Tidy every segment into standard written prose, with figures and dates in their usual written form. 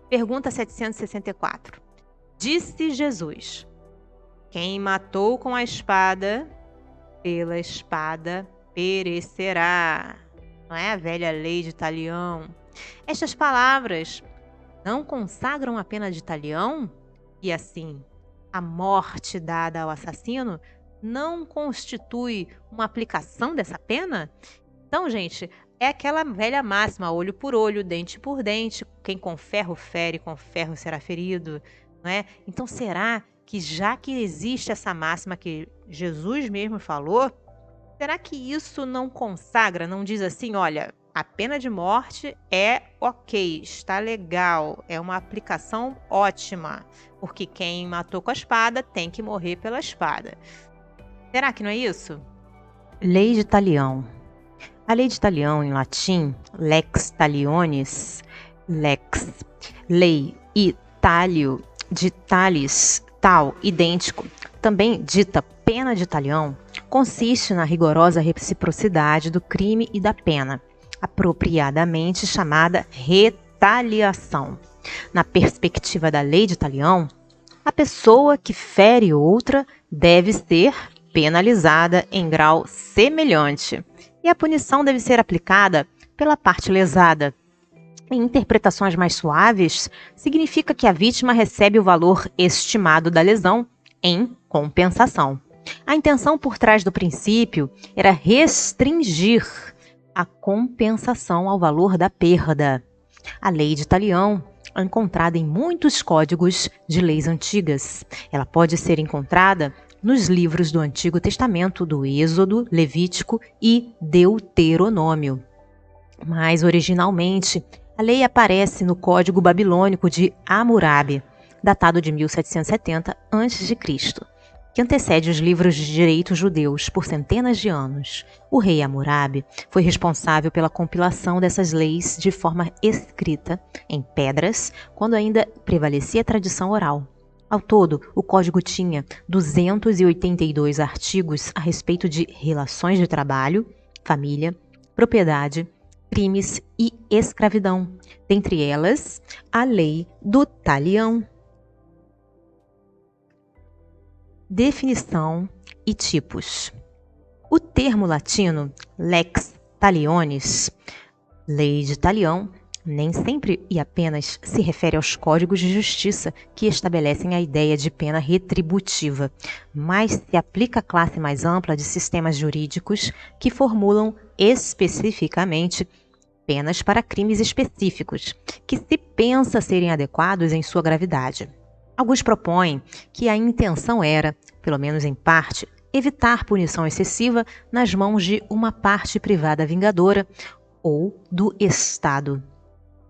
Pergunta 764. Disse Jesus: quem matou com a espada, pela espada perecerá. Não é a velha lei de Talião? Estas palavras não consagram a pena de Talião? E assim, a morte dada ao assassino não constitui uma aplicação dessa pena? Então, gente, é aquela velha máxima, olho por olho, dente por dente, quem com ferro fere, com ferro será ferido, não é? Então, será que já que existe essa máxima que Jesus mesmo falou, será que isso não consagra, não diz assim, olha, a pena de morte é ok, está legal, é uma aplicação ótima, porque quem matou com a espada tem que morrer pela espada. Será que não é isso? Lei de Talião. A lei de Talião, em latim, lex talionis, lex, lei, e talio, de talis, tal, idêntico, também dita pena de Talião, consiste na rigorosa reciprocidade do crime e da pena, apropriadamente chamada retaliação. Na perspectiva da lei de Talião, a pessoa que fere outra deve ser penalizada em grau semelhante, e a punição deve ser aplicada pela parte lesada. Em interpretações mais suaves, significa que a vítima recebe o valor estimado da lesão em compensação. A intenção por trás do princípio era restringir a compensação ao valor da perda. A lei de Talião é encontrada em muitos códigos de leis antigas. Ela pode ser encontrada nos livros do Antigo Testamento, do Êxodo, Levítico e Deuteronômio. Mas, originalmente, a lei aparece no Código Babilônico de Hammurabi, datado de 1770 a.C., que antecede os livros de direito judeus por centenas de anos. O rei Hammurabi foi responsável pela compilação dessas leis de forma escrita, em pedras, quando ainda prevalecia a tradição oral. Ao todo, o código tinha 282 artigos a respeito de relações de trabalho, família, propriedade, crimes e escravidão, dentre elas, a lei do Talião. Definição e tipos. O termo latino lex talionis, lei de Talião, nem sempre e apenas se refere aos códigos de justiça que estabelecem a ideia de pena retributiva, mas se aplica à classe mais ampla de sistemas jurídicos que formulam especificamente penas para crimes específicos, que se pensa serem adequados em sua gravidade. Alguns propõem que a intenção era, pelo menos em parte, evitar punição excessiva nas mãos de uma parte privada vingadora ou do Estado.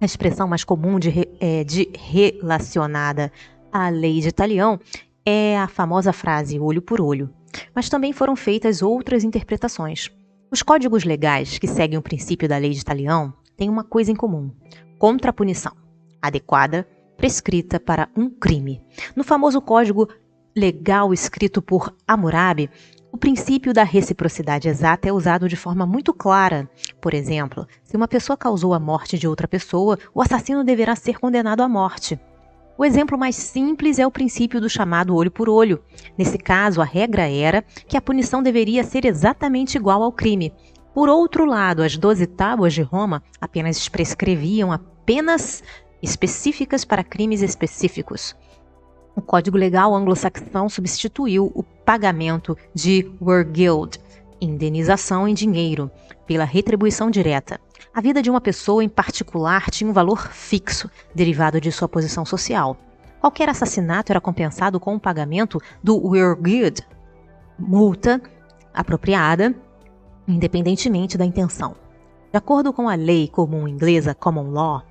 A expressão mais comum relacionada à lei de Talião é a famosa frase olho por olho, mas também foram feitas outras interpretações. Os códigos legais que seguem o princípio da lei de Talião têm uma coisa em comum: contrapunição adequada, prescrita para um crime. No famoso código legal escrito por Hammurabi, o princípio da reciprocidade exata é usado de forma muito clara. Por exemplo, se uma pessoa causou a morte de outra pessoa, o assassino deverá ser condenado à morte. O exemplo mais simples é o princípio do chamado olho por olho. Nesse caso, a regra era que a punição deveria ser exatamente igual ao crime. Por outro lado, as 12 tábuas de Roma apenas prescreviam penas específicas para crimes específicos. O Código Legal anglo-saxão substituiu o pagamento de wergild, indenização em dinheiro, pela retribuição direta. A vida de uma pessoa em particular tinha um valor fixo, derivado de sua posição social. Qualquer assassinato era compensado com o pagamento do wergild, multa apropriada, independentemente da intenção. De acordo com a lei comum inglesa Common Law,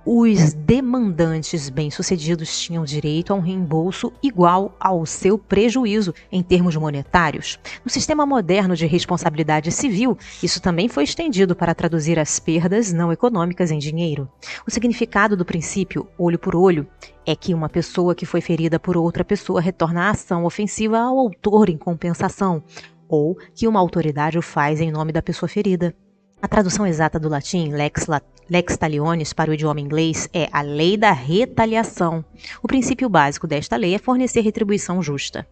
os demandantes bem-sucedidos tinham direito a um reembolso igual ao seu prejuízo em termos monetários. No sistema moderno de responsabilidade civil, isso também foi estendido para traduzir as perdas não econômicas em dinheiro. O significado do princípio olho por olho é que uma pessoa que foi ferida por outra pessoa retorna a ação ofensiva ao autor em compensação, ou que uma autoridade o faz em nome da pessoa ferida. A tradução exata do latim, lex talionis, para o idioma inglês, é a lei da retaliação. O princípio básico desta lei é fornecer retribuição justa.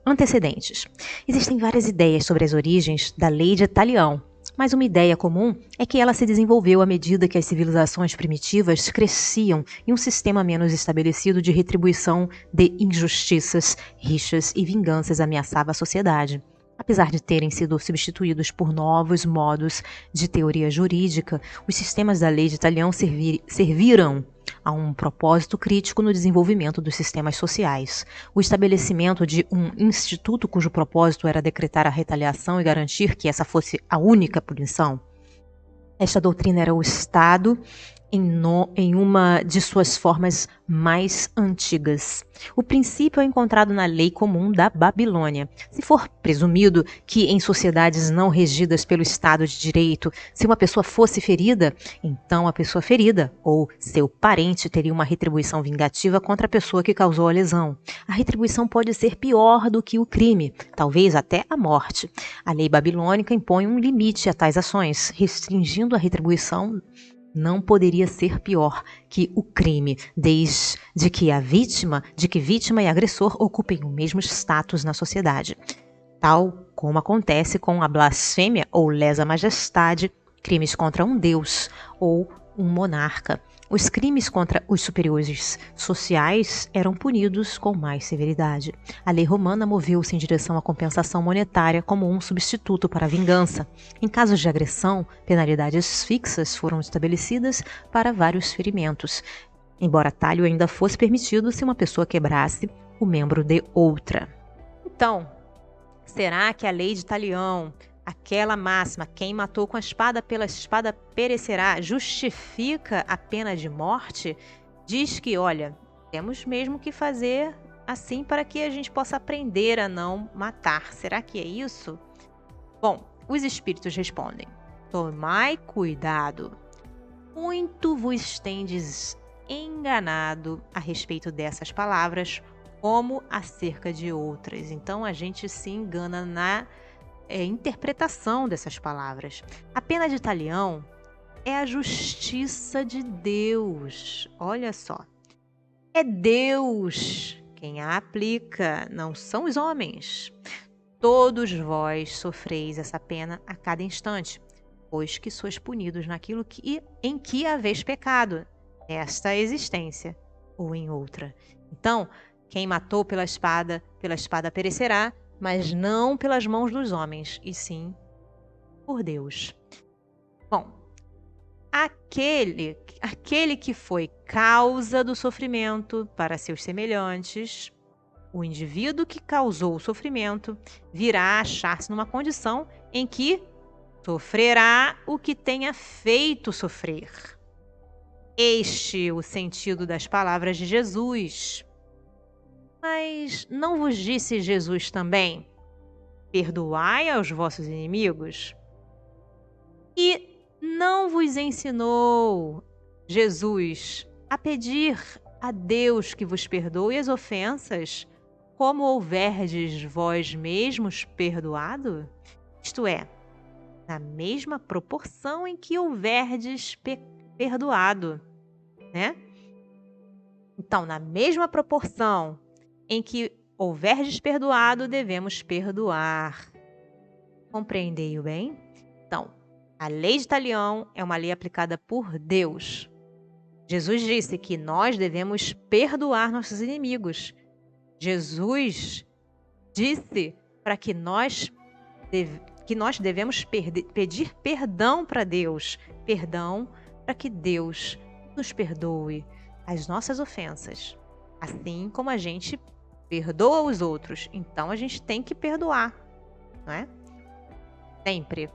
Antecedentes. Existem várias ideias sobre as origens da lei de Talião, mas uma ideia comum é que ela se desenvolveu à medida que as civilizações primitivas cresciam em um sistema menos estabelecido de retribuição de injustiças, rixas e vinganças ameaçava a sociedade. Apesar de terem sido substituídos por novos modos de teoria jurídica, os sistemas da lei de Talião serviram a um propósito crítico no desenvolvimento dos sistemas sociais. O estabelecimento de um instituto cujo propósito era decretar a retaliação e garantir que essa fosse a única punição. Esta doutrina era o Estado em uma de suas formas mais antigas. O princípio é encontrado na lei comum da Babilônia. Se for presumido que em sociedades não regidas pelo Estado de Direito, se uma pessoa fosse ferida, então a pessoa ferida ou seu parente teria uma retribuição vingativa contra a pessoa que causou a lesão. A retribuição pode ser pior do que o crime, talvez até a morte. A lei babilônica impõe um limite a tais ações, restringindo a retribuição. Não poderia ser pior que o crime, desde que vítima e agressor ocupem o mesmo status na sociedade, tal como acontece com a blasfêmia ou lesa majestade, crimes contra um deus ou um monarca. Os crimes contra os superiores sociais eram punidos com mais severidade. A lei romana moveu-se em direção à compensação monetária como um substituto para a vingança. Em casos de agressão, penalidades fixas foram estabelecidas para vários ferimentos, embora talho ainda fosse permitido se uma pessoa quebrasse o membro de outra. Então, será que a lei de Talião, aquela máxima, quem matou com a espada pela espada perecerá, justifica a pena de morte? Diz que, olha, temos mesmo que fazer assim para que a gente possa aprender a não matar. Será que é isso? Bom, os espíritos respondem: tomai cuidado, muito vos tendes enganado a respeito dessas palavras, como acerca de outras. Então a gente se engana na interpretação dessas palavras. A pena de Talião é a justiça de Deus. Olha só. É Deus quem a aplica, não são os homens. Todos vós sofreis essa pena a cada instante, pois que sois punidos naquilo em que haveis pecado, nesta existência ou em outra. Então, quem matou pela espada perecerá, mas não pelas mãos dos homens, e sim por Deus. Bom, aquele que foi causa do sofrimento para seus semelhantes, o indivíduo que causou o sofrimento, virá achar-se numa condição em que sofrerá o que tenha feito sofrer. Este é o sentido das palavras de Jesus. Mas não vos disse Jesus também: perdoai aos vossos inimigos? E não vos ensinou Jesus a pedir a Deus que vos perdoe as ofensas, como houverdes vós mesmos perdoado? Isto é, na mesma proporção em que houverdes perdoado, né? Então, na mesma proporção em que houverdes perdoado, devemos perdoar. Compreendei-o bem? Então, a lei de Talião é uma lei aplicada por Deus. Jesus disse que nós devemos perdoar nossos inimigos. Jesus disse para que nós devemos pedir perdão para Deus. Perdão para que Deus nos perdoe as nossas ofensas. Assim como a gente perdoa os outros, então a gente tem que perdoar, não é? Sempre.